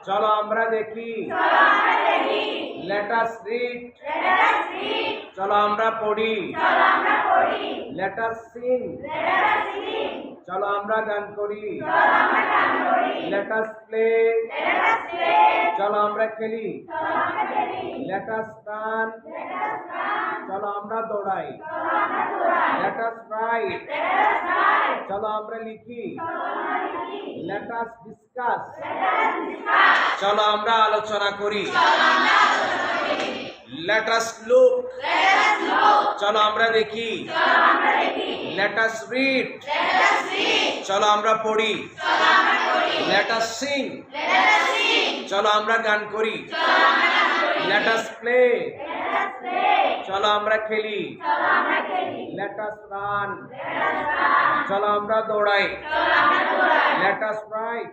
চলো আমরা দেখি। Let us read. চলো আমরা পড়ি। Let us Singh. চলো আমরা গান করি। Let us play. চলো আমরা খেলি। Let us run. চলো আমরা দৌড়াই। Let us right. চলো আমরা লিখি। Let us discuss. চলো আমরা আলোচনা করি। Let us look. চলো আমরা দেখি। Let us read. চলো আমরা পড়ি। Let us Singh. চলো আমরা গান করি। Let us play. চলো আমরা খেলি। Let us run. চলো আমরা দৌড়াই। Let us right.